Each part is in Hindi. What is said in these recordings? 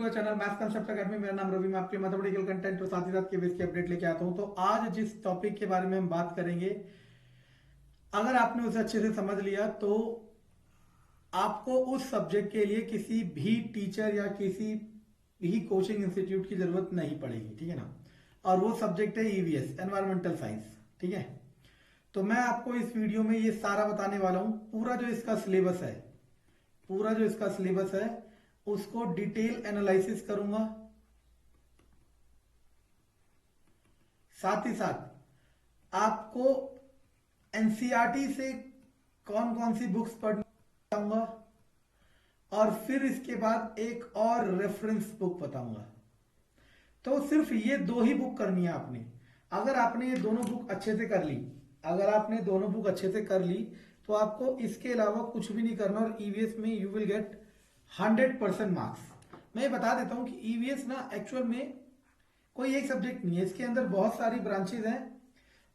To channel maths concept academy. मेरा नाम रवि। मैं आपके मैथमेटिकल कंटेंट और साथ ही साथ केबीएस की अपडेट लेके आता हूं। तो आज जिस टॉपिक के बारे में हम बात करेंगे, अगर आपने उसे अच्छे से समझ लिया तो आपको उस सब्जेक्ट के लिए किसी भी टीचर या किसी भी कोचिंग इंस्टीट्यूट की जरूरत नहीं पड़ेगी, ठीक है ना। और वो सब्जेक्ट है ईवीएस, एनवायरमेंटल साइंस, ठीक है। तो मैं आपको इस वीडियो में ये सारा बताने वाला हूं। पूरा जो इसका सिलेबस है उसको डिटेल एनालिसिस करूंगा। साथ ही साथ आपको एनसीईआरटी से कौन कौन सी बुक्स पढ़ना बताऊंगा, और फिर इसके बाद एक और रेफरेंस बुक बताऊंगा। तो सिर्फ ये दो ही बुक करनी है आपने। अगर आपने ये दोनों बुक अच्छे से कर ली, तो आपको इसके अलावा कुछ भी नहीं करना, और ईवीएस में यू विल गेट 100% मार्क्स। मैं ये बता देता हूं कि ईवीएस ना एक्चुअल में कोई एक सब्जेक्ट नहीं है, इसके अंदर बहुत सारी ब्रांचेज हैं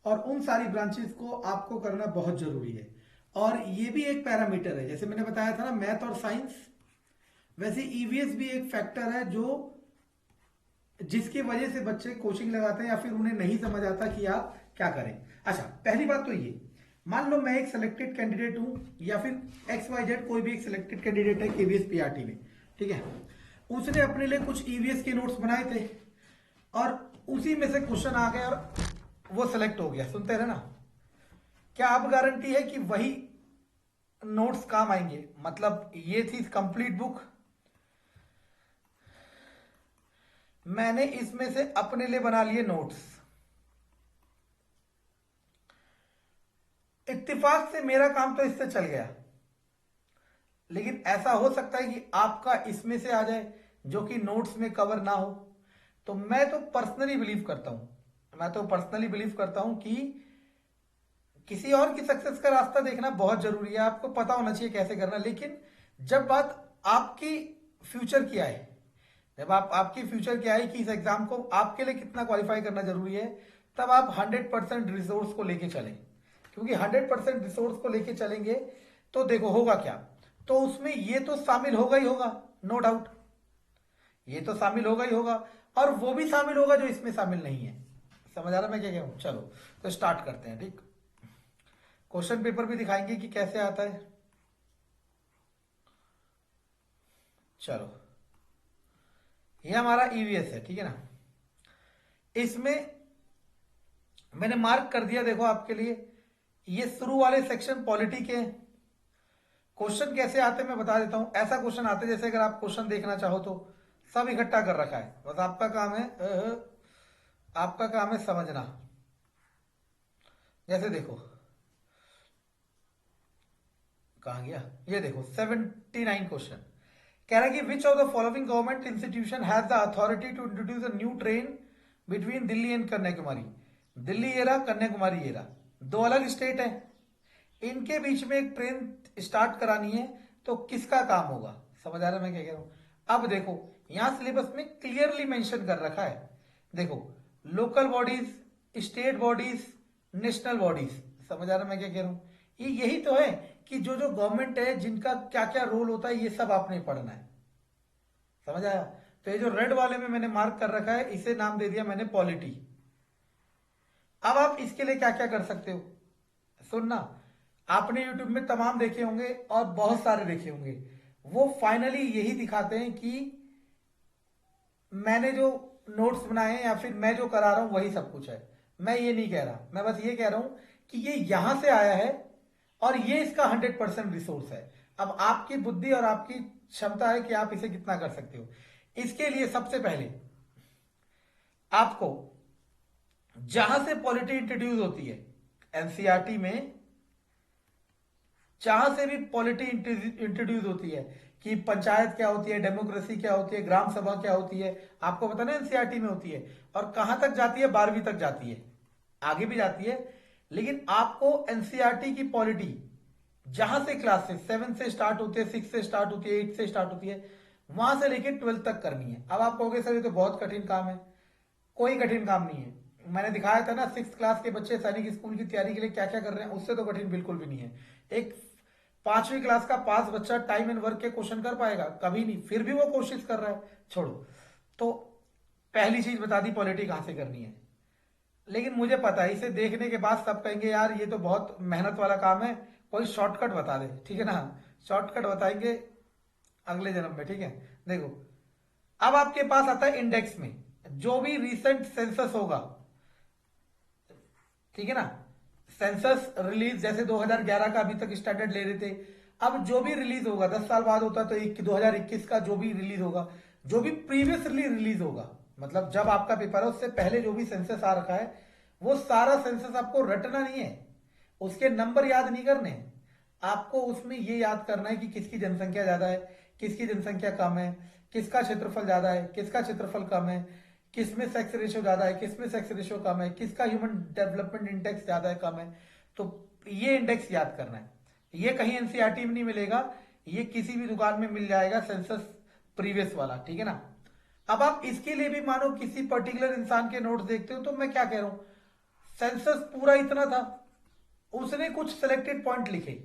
और उन सारी ब्रांचेज को आपको करना बहुत जरूरी है। और ये भी एक पैरामीटर है, जैसे मैंने बताया था ना मैथ और साइंस, वैसे ईवीएस भी एक फैक्टर है जो जिसकी वजह से बच्चे कोचिंग लगाते हैं या फिर उन्हें नहीं समझ आता कि आप क्या करें। अच्छा, पहली बात तो ये, मान लो मैं एक सिलेक्टेड कैंडिडेट हूं या फिर XYZ कोई भी एक सिलेक्टेड कैंडिडेट है केवीएस पीआरटी में, ठीक है। उसने अपने लिए कुछ ईवीएस के नोट्स बनाए थे और उसी में से क्वेश्चन आ गया और वो सिलेक्ट हो गया। सुनते रहे ना, क्या अब गारंटी है कि वही नोट्स काम आएंगे? मतलब ये थी कंप्लीट बुक, मैंने इसमें से अपने लिए बना लिए नोट्स, इत्तेफाक से मेरा काम तो इससे चल गया। लेकिन ऐसा हो सकता है कि आपका इसमें से आ जाए जो कि नोट्स में कवर ना हो। तो मैं तो पर्सनली बिलीव करता हूं कि किसी और की सक्सेस का रास्ता देखना बहुत जरूरी है। आपको पता होना चाहिए कैसे करना। लेकिन जब बात आपकी फ्यूचर की आए, आपकी फ्यूचर की आए कि इस एग्जाम को आपके लिए कितना क्वालिफाई करना जरूरी है, तब आप 100% रिसोर्स को लेके चलें। क्योंकि 100% रिसोर्स को लेके चलेंगे तो देखो होगा क्या, तो उसमें ये तो शामिल होगा ही होगा, नो डाउट, ये तो शामिल होगा ही होगा, और वो भी शामिल होगा जो इसमें शामिल नहीं है। समझ आ रहा मैं क्या कह रहा हूं? चलो तो स्टार्ट करते हैं। ठीक, क्वेश्चन पेपर भी दिखाएंगे कि कैसे आता है। चलो, ये हमारा ईवीएस है, ठीक है ना। इसमें मैंने मार्क कर दिया, देखो आपके लिए ये शुरू वाले सेक्शन पॉलिटी के क्वेश्चन कैसे आते हैं मैं बता देता हूं। ऐसा क्वेश्चन आते जैसे अगर आप क्वेश्चन देखना चाहो तो सब इकट्ठा कर रखा है, बस आपका काम है समझना। जैसे देखो कहा गया, ये देखो 79 क्वेश्चन कह रहा है कि which of the following government institution has the authority to introduce a new train between Delhi and Kanyakumari. Delhi ये रहा, कन्याकुमारी ये रहा, दो अलग स्टेट है, इनके बीच में एक ट्रेन स्टार्ट करानी है, तो किसका काम होगा? समझ आ रहा है मैं क्या कह रहा हूं? अब देखो यहां सिलेबस में क्लियरली मेंशन कर रखा है, देखो local bodies, state bodies, national bodies. समझ आ रहा है मैं क्या कह रहा हूं? ये यही तो है कि जो जो गवर्नमेंट है जिनका क्या क्या रोल होता है, ये सब आपने पढ़ना है। समझ आया? तो ये जो रेड वाले में मैंने मार्क कर रखा है, इसे नाम दे दिया मैंने पॉलिटी। अब आप इसके लिए क्या क्या कर सकते हो सुनना। आपने YouTube में तमाम देखे होंगे और बहुत सारे देखे होंगे, वो फाइनली यही दिखाते हैं कि मैंने जो नोट्स बनाए हैं या फिर मैं जो करा रहा हूं वही सब कुछ है। मैं ये नहीं कह रहा, मैं बस ये कह रहा हूं कि ये यहां से आया है और ये इसका 100% रिसोर्स है। अब आपकी बुद्धि और आपकी क्षमता है कि आप इसे कितना कर सकते हो। इसके लिए सबसे पहले आपको जहां से पॉलिटी इंट्रोड्यूस होती है एनसीईआरटी में, जहां से भी पॉलिटी इंट्रोड्यूस होती है कि पंचायत क्या होती है, डेमोक्रेसी क्या होती है, ग्राम सभा क्या होती है, आपको पता ना एनसीईआरटी में होती है। और कहां तक जाती है? 12वीं तक जाती है, आगे भी जाती है। लेकिन आपको एनसीईआरटी की पॉलिटी जहां से क्लासेस 7 से स्टार्ट होती है, 6 से स्टार्ट होती है, 8 से स्टार्ट होती है, वहां से लेकर 12 तक करनी है। अब आप कहोगे सर ये तो बहुत कठिन काम है। कोई कठिन काम नहीं है। मैंने दिखाया था ना 6th क्लास के बच्चे सैनिक स्कूल की तैयारी के लिए क्या क्या कर रहे हैं, उससे तो कठिन बिल्कुल भी नहीं है। एक 5वीं क्लास का पास बच्चा टाइम एंड वर्क के क्वेश्चन कर पाएगा? कभी नहीं। फिर भी वो कोशिश कर रहा है, छोड़ो। तो पहली चीज बता दी पॉलिटी कहाँ से करनी है, लेकिन मुझे पता है इसे देखने के बाद सब कहेंगे यार ये तो बहुत मेहनत वाला काम है, कोई शॉर्टकट बता दे, ठीक है ना। शॉर्टकट बताएंगे अगले जन्म में, ठीक है। देखो, अब आपके पास आता है इंडेक्स में जो भी रिसेंट सेंसस होगा, ठीक है ना। सेंसस रिलीज जैसे 2011 का अभी तक स्टैंडर्ड ले रहे थे, अब जो भी रिलीज होगा 10 साल बाद होता है तो 2021 का जो भी रिलीज होगा, जो भी प्रीवियसली रिलीज होगा, मतलब जब आपका पेपर है उससे पहले जो भी सेंसस आ रखा है, वो सारा सेंसस आपको रटना नहीं है, उसके नंबर याद नहीं करने। आपको उसमें ये याद करना है कि किसकी जनसंख्या ज्यादा है, किसकी जनसंख्या कम है, किसका क्षेत्रफल ज्यादा है, किसका क्षेत्रफल कम है, किसमें सेक्स रेशियो ज्यादा है, किसमें सेक्स रेशियो कम है, किसका ह्यूमन डेवलपमेंट इंडेक्स ज्यादा है कम है। तो ये इंडेक्स याद करना है। ये कहीं एनसीईआरटी में नहीं मिलेगा, ये किसी भी दुकान में मिल जाएगा, सेंसस प्रीवियस वाला, ठीक है ना। अब आप इसके लिए भी मानो किसी पर्टिकुलर इंसान के नोट्स देखते हो, तो मैं क्या कह रहा हूं, सेंसस पूरा इतना था, उसने कुछ सिलेक्टेड पॉइंट लिखे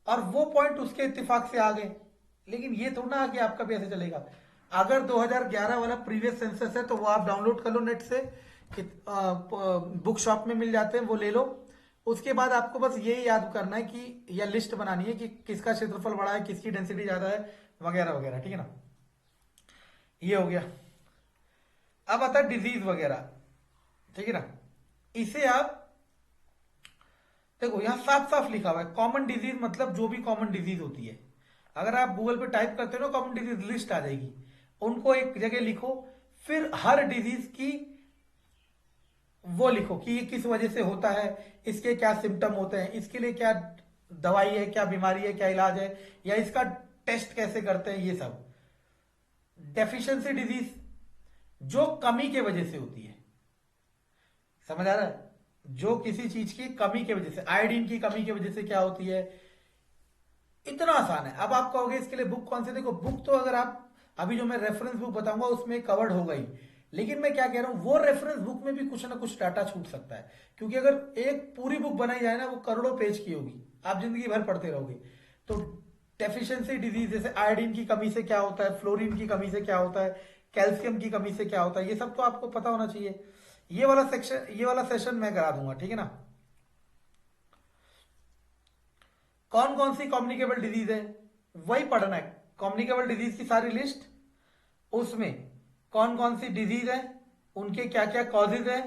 और वो पॉइंट उसके इत्तेफाक से आ गए, लेकिन ये थोड़ा ना कि आपका भी ऐसे चलेगा। अगर 2011 वाला प्रीवियस सेंसस है तो वो आप डाउनलोड कर लो नेट से, बुक शॉप में मिल जाते हैं, वो ले लो। उसके बाद आपको बस ये याद करना है कि या लिस्ट बनानी है कि किसका क्षेत्रफल बड़ा है, किसकी डेंसिटी ज्यादा है, वगैरह वगैरह, ठीक है ना। ये हो गया। अब आता है डिजीज वगैरह, ठीक है ना। इसे आप देखो, यहां साफ साफ लिखा हुआ है कॉमन डिजीज, मतलब जो भी कॉमन डिजीज होती है, अगर आप गूगल पे टाइप करते हो ना कॉमन डिजीज लिस्ट आ जाएगी, उनको एक जगह लिखो, फिर हर डिजीज की वो लिखो कि ये किस वजह से होता है, इसके क्या सिम्टम होते हैं, इसके लिए क्या दवाई है, क्या बीमारी है, क्या इलाज है, या इसका टेस्ट कैसे करते हैं, ये सब। डेफिशिएंसी डिजीज जो कमी के वजह से होती है, समझ आ रहा है, जो किसी चीज की कमी की वजह से, आयोडीन की कमी की वजह से क्या होती है, इतना आसान है। अब आप कहोगे इसके लिए बुक कौन से, देखो बुक तो अगर आप अभी जो मैं रेफरेंस बुक बताऊंगा उसमें कवर्ड होगा ही, लेकिन मैं क्या कह रहा हूं, वो रेफरेंस बुक में भी कुछ ना कुछ डाटा छूट सकता है, क्योंकि अगर एक पूरी बुक बनाई जाए ना, वो करोड़ों पेज की होगी, आप जिंदगी भर पढ़ते रहोगे। तो डेफिशिएंसी डिजीज जैसे आयोडीन की कमी से क्या होता है, फ्लोरीन की कमी से क्या होता है, कैल्शियम की कमी से क्या होता है, ये सब तो आपको पता होना चाहिए। ये वाला सेक्शन, ये वाला सेशन मैं करा दूंगा, ठीक है ना। कौन कौन सी कम्युनिकेबल डिजीज है वही पढ़ना है, कम्युनिकेबल डिजीज की सारी लिस्ट, उसमें कौन कौन सी डिजीज है, उनके क्या क्या कॉजेज है,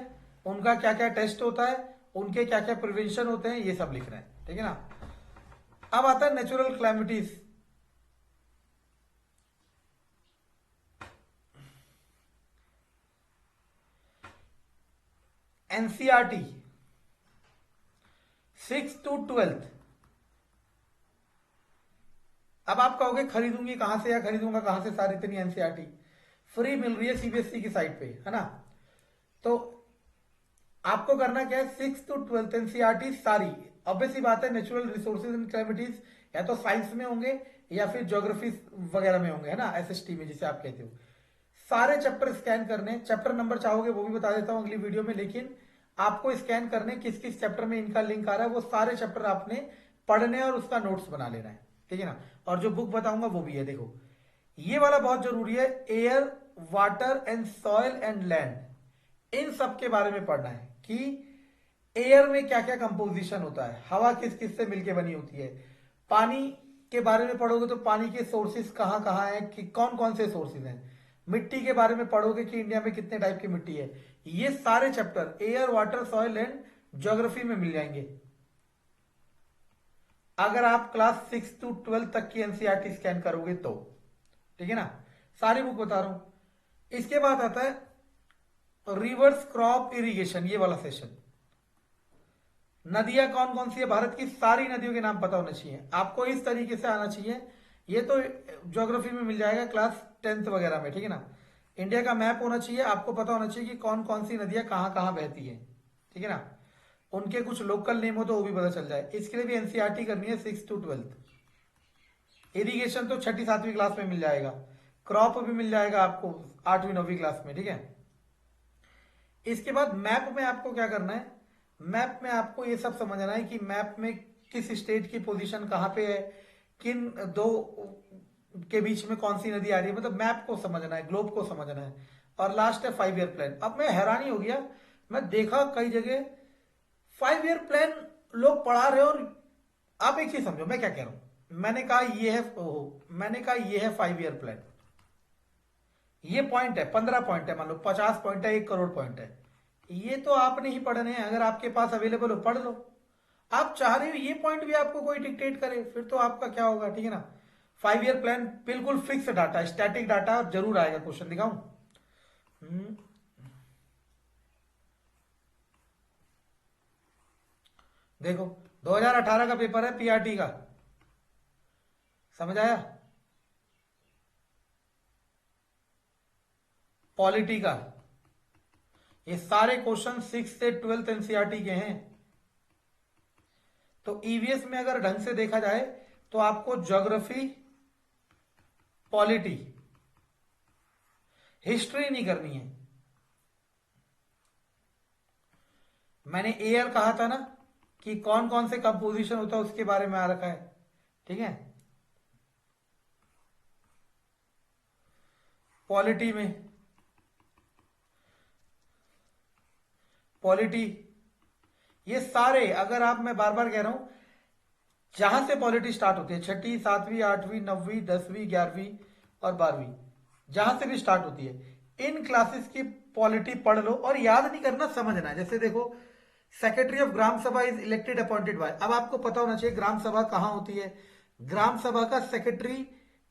उनका क्या क्या टेस्ट होता है, उनके क्या क्या प्रिवेंशन होते हैं, ये सब लिखना है, ठीक है ना। अब आता है नेचुरल क्लैमिटीज। NCERT 6 to 12। अब आप कहोगे खरीदूंगी कहां से या खरीदूंगा कहां से, सारी इतनी एनसीईआरटी फ्री मिल रही है सीबीएसई की साइट पे, है ना। तो आपको करना क्या है, 6 to 12 एनसीईआरटी सारी, ऑब्वियसली बात है नेचुरल रिसोर्सेज एंड कैलमिटीज या तो साइंस में होंगे या फिर ज्योग्राफी वगैरह में होंगे, है ना, एसएसटी में जिसे आप कहते हो। सारे चैप्टर स्कैन करने, चैप्टर नंबर चाहोगे वो भी बता देता हूं अगली वीडियो में, लेकिन आपको स्कैन करने किस किस चैप्टर में इनका लिंक आ रहा है, वो सारे चैप्टर आपने पढ़ने और उसका नोट्स बना लेना है, ठीक है ना। और जो बुक बताऊंगा वो भी है, देखो ये वाला बहुत जरूरी है, air water and soil and land, इन सब के बारे में पढ़ना है कि एयर में क्या क्या कंपोजिशन होता है, हवा किस किस से मिलके बनी होती है, पानी के बारे में पढ़ोगे तो पानी के सोर्सेज कहाँ कहाँ हैं, कि कौन कौन से सोर्सेज हैं, मिट्टी के बारे में पढ़ोगे कि इंडिया में कितने टाइप की मिट्टी है, ये सारे chapter air water soil and geography में मिल जाएंगे अगर आप क्लास 6 to 12 तक की एनसीईआरटी स्कैन करोगे तो, ठीक है ना। सारी बुक बता रहा हूं। इसके बाद आता है रिवर्स क्रॉप इरिगेशन, ये वाला सेशन। नदियां कौन कौन सी है भारत की, सारी नदियों के नाम पता होना चाहिए आपको, इस तरीके से आना चाहिए। ये तो ज्योग्राफी में मिल जाएगा क्लास 10th वगैरह में, ठीक है ना। इंडिया का मैप होना चाहिए, आपको पता होना चाहिए कि कौन कौन सी नदियां कहाँ कहाँ बहती है, ठीक है ना। उनके कुछ लोकल नेम हो तो वो भी पता चल जाए, इसके लिए भी एनसीईआरटी करनी है 6 to 12। इरिगेशन तो 6ठी 7वीं क्लास में मिल जाएगा, क्रॉप भी मिल जाएगा आपको 8वीं 9वीं क्लास में, ठीक है। इसके बाद मैप में आपको क्या करना है, मैप में आपको ये सब समझना है कि मैप में किस स्टेट की पोजीशन कहां पे है, किन दो के बीच में कौन सी नदी आ रही है, मतलब मैप को समझना है, ग्लोब को समझना है। और लास्ट है 5 ईयर प्लान। अब मैं हैरानी हो गया, मैं देखा कई जगह 5 ईयर प्लान लोग पढ़ा रहे, और आप एक चीज समझो मैं क्या कह रहा हूं। मैंने कहा ये है, ओहो, मैंने कहा ये है 5 ईयर प्लान, ये पॉइंट है, 15 पॉइंट है, मान लो 50 पॉइंट है, 1 करोड़ पॉइंट है। ये तो आपने ही पढ़ने हैं, अगर आपके पास अवेलेबल हो पढ़ लो। आप चाह रहे हो ये पॉइंट भी आपको कोई डिक्टेट करे, फिर तो आपका क्या होगा, ठीक है ना। 5 ईयर प्लान बिल्कुल फिक्स डाटा, स्टैटिक डाटा जरूर आएगा। क्वेश्चन दिखाऊं? हम्म, देखो 2018 का पेपर है पीआरटी का, समझ आया? पॉलिटी का, ये सारे क्वेश्चन 6 से 12 एनसीईआरटी के हैं। तो ईवीएस में अगर ढंग से देखा जाए तो आपको ज्योग्राफी, पॉलिटी, हिस्ट्री नहीं करनी है। मैंने एयर कहा था ना कि कौन कौन से कंपोजिशन होता है उसके बारे में आ रखा है, ठीक है। पॉलिटी में, पॉलिटी, ये सारे, अगर आप, मैं बार बार कह रहा हूं, जहां से पॉलिटी स्टार्ट होती है, छठी, सातवीं, आठवीं, नौवीं, 10वीं, 11वीं और 12वीं, जहां से भी स्टार्ट होती है, इन क्लासेस की पॉलिटी पढ़ लो। और याद नहीं करना, समझना है। जैसे देखो, सेक्रेटरी ऑफ ग्राम सभा इज इलेक्टेड अपॉइंटेड बाय, अब आपको पता होना चाहिए ग्राम सभा कहां होती है, ग्राम सभा का सेक्रेटरी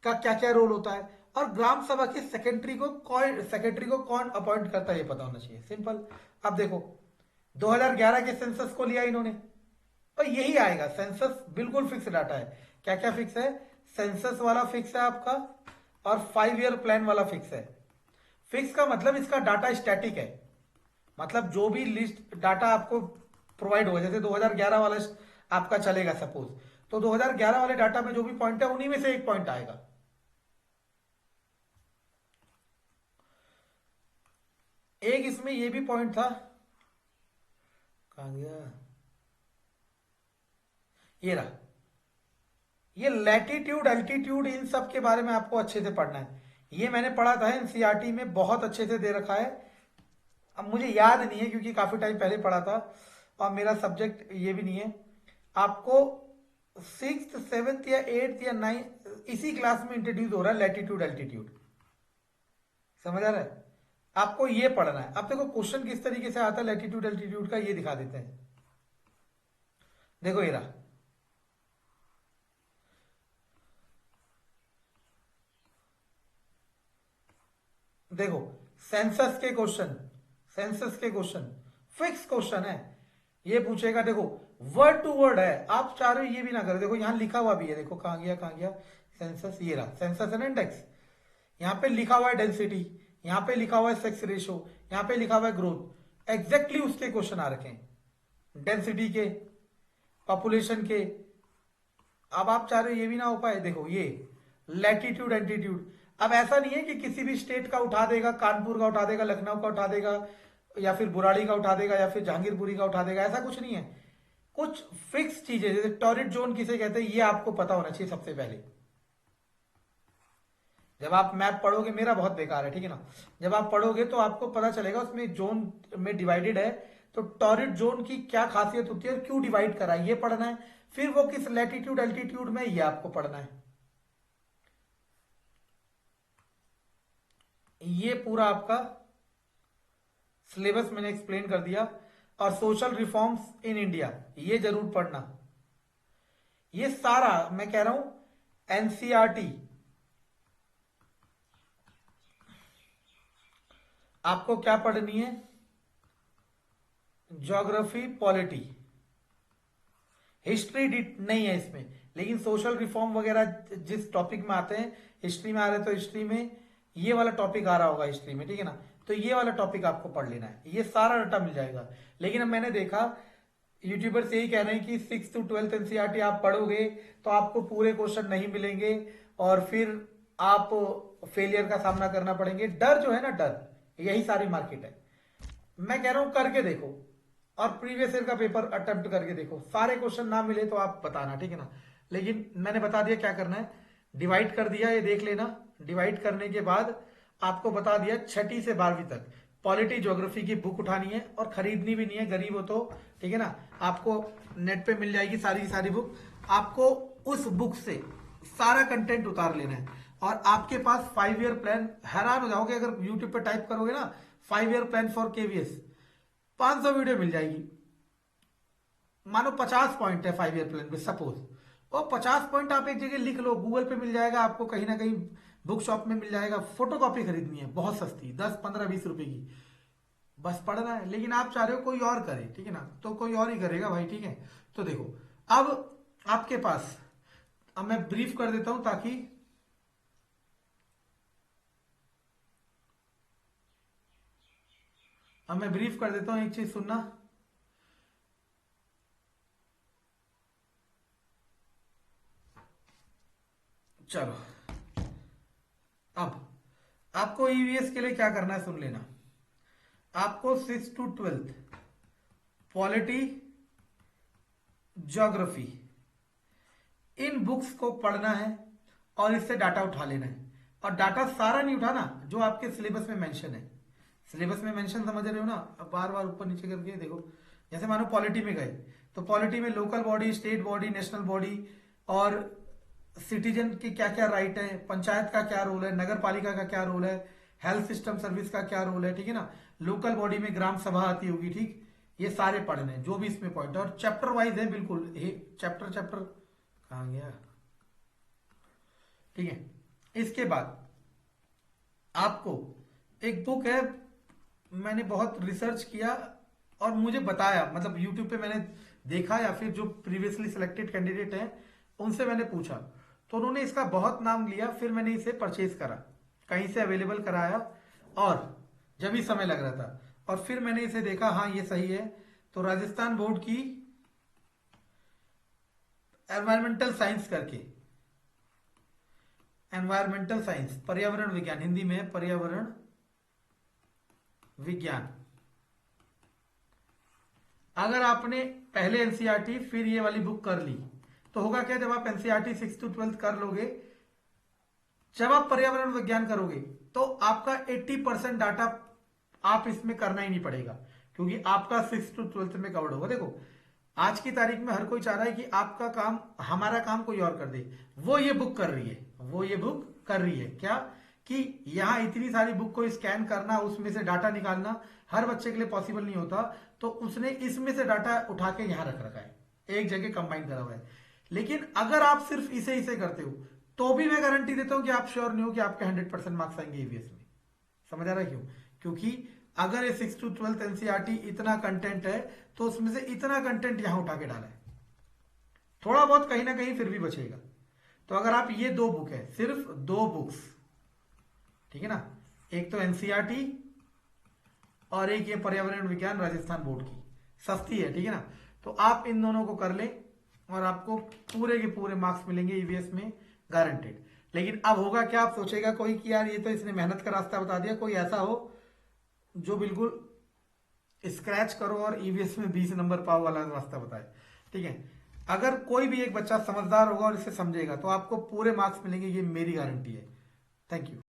का क्या क्या रोल होता है, और ग्राम सभा के सेक्रेटरी को कौन अपॉइंट करता है, ये पता होना चाहिए। सिंपल। अब देखो 2011 के सेंसस को लिया इन्होंने, और यही आएगा। सेंसस बिल्कुल फिक्स डाटा है। क्या क्या फिक्स है? सेंसस वाला फिक्स है आपका, और 5 ईयर प्लान वाला फिक्स है। फिक्स का मतलब इसका डाटा स्टैटिक है, मतलब जो भी लिस्ट डाटा आपको प्रोवाइड होगा, जैसे 2011 वाला आपका चलेगा सपोज, तो 2011 वाले डाटा में जो भी पॉइंट है उन्हीं में से एक पॉइंट आएगा। एक इसमें ये भी पॉइंट था, कहां गया, ये रहा। ये लैटिट्यूड, एल्टीट्यूड, इन सब के बारे में आपको अच्छे से पढ़ना है। ये मैंने पढ़ा था एनसीईआरटी में, बहुत अच्छे से दे रखा है। अब मुझे याद नहीं है क्योंकि काफी टाइम पहले पढ़ा था, और मेरा सब्जेक्ट ये भी नहीं है। आपको 6th 7th या 8th या 9th इसी क्लास में इंट्रोड्यूस हो रहा है लैटिट्यूड एल्टीट्यूड, समझ आ रहा है? आपको ये पढ़ना है। अब देखो क्वेश्चन किस तरीके से आता है लैटिट्यूड एल्टीट्यूड का, ये दिखा देते हैं। देखो ये रहा, देखो सेंसस के क्वेश्चन, सेंसस के क्वेश्चन फिक्स क्वेश्चन है। ये पूछेगा, देखो वर्ड टू वर्ड है, आप चाह रहे हो ये भी ना करो। देखो यहां लिखा हुआ भी है, देखो कहां गया, कहां गया सेंसस, ये रहा सेंसस एंड इंडेक्स। यहाँ पे लिखा हुआ है डेंसिटी, यहाँ पे लिखा हुआ है सेक्स रेशो, यहाँ पे लिखा हुआ है ग्रोथ। एग्जैक्टली उसके क्वेश्चन आ रखे हैं, डेंसिटी के, पॉपुलेशन के। अब आप चाह रहे हो ये भी ना हो पाए, देखो ये लैटिट्यूड एल्टीट्यूड। अब ऐसा नहीं है कि किसी भी स्टेट का उठा देगा, कानपुर का उठा देगा, लखनऊ का उठा देगा, या फिर बुराड़ी का उठा देगा, या फिर जहांगीरपुरी का उठा देगा, ऐसा कुछ नहीं है। कुछ फिक्स चीजें, जैसे टॉरिड जोन किसे कहते हैं, ये आपको पता होना चाहिए सबसे पहले। जब आप मैप पढ़ोगे, मेरा बहुत बेकार है, ठीक है ना, जब आप पढ़ोगे तो आपको पता चलेगा उसमें जोन में डिवाइडेड है, तो टॉरिड जोन की क्या खासियत होती है और क्यों डिवाइड करा है, ये पढ़ना है। फिर वो किस लैटिट्यूड एल्टीट्यूड में, ये आपको पढ़ना है। ये पूरा आपका सिलेबस मैंने एक्सप्लेन कर दिया। और सोशल रिफॉर्म्स इन इंडिया, ये जरूर पढ़ना। ये सारा मैं कह रहा हूं एनसीईआरटी आपको क्या पढ़नी है, ज्योग्राफी, पॉलिटी, हिस्ट्री नहीं है इसमें, लेकिन सोशल रिफॉर्म वगैरह जिस टॉपिक में आते हैं, हिस्ट्री में आ रहे हैं तो हिस्ट्री में ये वाला टॉपिक आ रहा होगा हिस्ट्री में, ठीक है ना, तो ये वाला टॉपिक आपको पढ़ लेना है, ये सारा डाटा मिल जाएगा। लेकिन अब मैंने देखा यूट्यूबर्स यही कह रहे हैं कि 6th to 12th एनसीईआरटी आप पढ़ोगे तो आपको पूरे क्वेश्चन नहीं मिलेंगे, और फिर आप फेलियर का सामना करना पड़ेंगे। डर जो है ना, डर, यही सारी मार्केट है। मैं कह रहा हूं करके देखो, और प्रीवियस ईयर का पेपर अटेम्प्ट करके देखो। सारे क्वेश्चन ना मिले तो आप बताना, ठीक है ना। लेकिन मैंने बता दिया क्या करना है। डिवाइड कर दिया, ये देख लेना। डिवाइड करने के बाद आपको बता दिया 6ठी से 12वीं तक पॉलिटी ज्योग्राफी की बुक उठानी है और खरीदनी भी नहीं है, गरीब हो तो, ठीक है ना, आपको नेट पे मिल जाएगी सारी की सारी बुक। आपको उस बुक से सारा कंटेंट उतार लेना है और आपके पास 5 ईयर प्लान, हैरान हो जाओगे अगर यूट्यूब पे टाइप करोगे ना 5 year plan for KVS, 500 video मिल जाएगी। मानो 50 पॉइंट है 5 ईयर प्लान में सपोज, और 50 पॉइंट आप एक जगह लिख लो, गूगल पे मिल जाएगा आपको, कहीं ना कहीं बुक शॉप में मिल जाएगा। फोटो कॉपी खरीदनी है बहुत सस्ती, 10 15 20 रुपए की, बस पढ़ना है। लेकिन आप चाह रहे हो कोई और करे, ठीक है ना, तो कोई और ही करेगा भाई, ठीक है। तो देखो अब आपके पास, अब मैं ब्रीफ कर देता हूं ताकि अब मैं ब्रीफ कर देता हूं, एक चीज सुनना। चलो अब आपको ईवीएस के लिए क्या करना है सुन लेना। आपको 6 to 12 polity geography in books को पढ़ना है और इससे डाटा उठा लेना है। और डाटा सारा नहीं उठाना जो आपके सिलेबस में मेंशन है। सिलेबस में मेंशन समझ रहे हो ना, अब बार बार ऊपर नीचे करके देखो। जैसे मानो पॉलिटी में गए तो पॉलिटी में local body, state body, national body और सिटीजन की क्या क्या राइट है, पंचायत का क्या रोल है, नगर पालिका का क्या रोल है, हेल्थ सिस्टम सर्विस का क्या रोल है, ठीक है ना, लोकल बॉडी में ग्राम सभा आती होगी, ठीक, ये सारे पढ़ने हैं जो भी इसमें पॉइंट है। और चैप्टर वाइज है बिल्कुल, चैप्टर चैप्टर कहाँ गया, ठीक है। इसके बाद आपको एक बुक है, मैंने बहुत रिसर्च किया और मुझे बताया, मतलब यूट्यूब पे मैंने देखा या फिर जो प्रीवियसली सिलेक्टेड कैंडिडेट हैं उनसे मैंने पूछा, तो उन्होंने इसका बहुत नाम लिया। फिर मैंने इसे परचेज करा, कहीं से अवेलेबल कराया और जब ही समय लग रहा था, और फिर मैंने इसे देखा, हाँ ये सही है। तो राजस्थान बोर्ड की एनवायरमेंटल साइंस करके, एनवायरमेंटल साइंस पर्यावरण विज्ञान, हिंदी में पर्यावरण विज्ञान, अगर आपने पहले एनसीईआरटी फिर ये वाली बुक कर ली तो होगा क्या, जब आप एनसीईआरटी 6 to 12 कर लोगे, जब आप पर्यावरण विज्ञान करोगे तो आपका 80% डाटा आप इसमें करना ही नहीं पड़ेगा, क्योंकि आपका 6 to 12 में कवर्ड होगा। देखो आज की तारीख में हर कोई चाह रहा है कि आपका काम, हमारा काम कोई और कर दे। वो ये बुक कर रही है, वो ये बुक कर रही है क्या, कि यहाँ इतनी सारी बुक को स्कैन करना, उसमें से डाटा निकालना हर बच्चे के लिए पॉसिबल नहीं होता। तो उसने इसमें से डाटा उठा के यहाँ रख रखा है, एक जगह कंबाइन करा हुआ है। लेकिन अगर आप सिर्फ इसे इसे करते हो तो भी मैं गारंटी देता हूं कि आप श्योर नहीं हो कि आपके 100% मार्क्स आएंगे ईवीएस में। समझ आ रहा है क्यों? क्योंकि अगर ये 6 to 12 एनसीईआरटी इतना कंटेंट है तो उसमें से इतना कंटेंट यहां उठा के डाला है, थोड़ा बहुत कहीं ना कहीं फिर भी बचेगा। तो अगर आप ये 2 बुक है, सिर्फ 2 बुक्स, ठीक है ना, एक तो एनसीईआरटी और एक ये पर्यावरण विज्ञान राजस्थान बोर्ड की, सस्ती है, ठीक है ना, तो आप इन दोनों को कर ले और आपको पूरे के पूरे मार्क्स मिलेंगे ईवीएस में, गारंटेड। लेकिन अब होगा क्या, आप सोचेगा कोई कि यार ये तो इसने मेहनत का रास्ता बता दिया, कोई ऐसा हो जो बिल्कुल स्क्रैच करो और ईवीएस में 20 नंबर पाओ वाला रास्ता बताए, ठीक है। अगर कोई भी एक बच्चा समझदार होगा और इसे समझेगा तो आपको पूरे मार्क्स मिलेंगे, ये मेरी गारंटी है। Thank you.